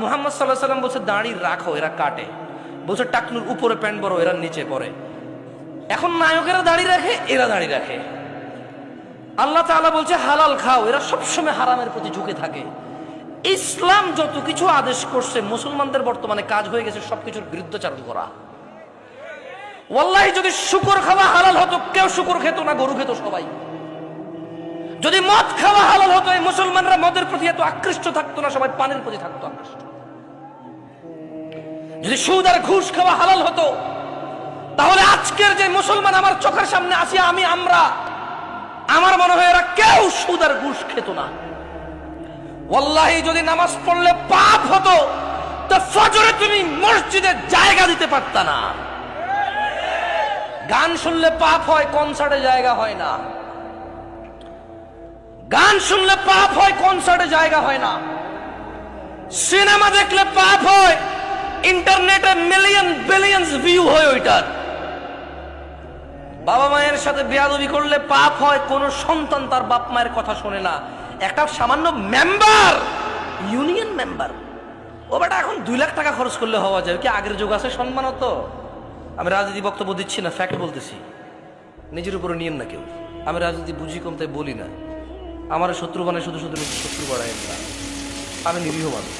মুহাম্মদ সাল্লাল্লাহু আলাইহি ওয়াসাল্লাম বলছে দাড়ি রাখো, এরা কাটে। বলছে টাকনুর উপরে প্যান্ট বড়, এরা নিচে পড়ে। এখন নায়কেরা দাড়ি রাখে, এরা দাড়ি রাখে। আল্লাহ তাআলা বলছে হালাল খাও, এরা সবসময় হারামের প্রতি ঝুঁকে থাকে। ইসলাম যত কিছু আদেশ করছে, মুসলমানদের বর্তমানে কাজ হয়ে গেছে সবকিছুর বিরুদ্ধাচরণ করা। ওয়াল্লাহি যদি শুকর খাওয়া হালাল হতো, কেউ শুকর খেত না, গরু খেত সবাই। যদি মদ খাওয়া হালাল হতো, এই মুসলমানরা মদের প্রতি এত আকৃষ্ট থাকতো না, সবাই পানের প্রতি থাকতো আকৃষ্ট। যদি সুদ আর ঘুষ খাওয়া হালাল হতো, তাহলে আজকের যে মুসলমান আমার চোখের সামনে আসি আমার মনে হয় এরা কেউ সুদ আর ঘুষ খেত না। ওয়াল্লাহি যদি নামাজ পড়লে পাপ হতো, তো ফজরে তুমি মসজিদে জায়গা দিতে পারতা না। গান শুনলে পাপ হয়, কনসার্টে জায়গা হয় না। গান শুনলে পাপ হয়, কনসার্টে জায়গা হয় না। সিনেমা দেখলে পাপ হয়, ইন্টারনেটে মিলিয়ন বিলিয়ন ভিউ হয় ওইটার। বাবা মায়ের সাথে বেয়াদবি করলে পাপ হয়, কোন সন্তান তার বাপ মায়ের কথা শোনে না। একটা সামান্য মেম্বার, ইউনিয়ন মেম্বার, ও বেটা এখন 2 লাখ টাকা খরচ করলে হওয়া যায় কি? আগের যুগ আছে সম্মান হতো। আমি রাজনীতি বক্তব্য দিচ্ছি না, ফ্যাক্ট বলতেছি, নিজের উপরে নিয়েন না কেউ। আমি রাজনীতি বুঝি কম, তাই বলি না। আমার শত্রু বানায় শুধু শত্রু বাড়ায় না। আমি নিরীহ মানুষ।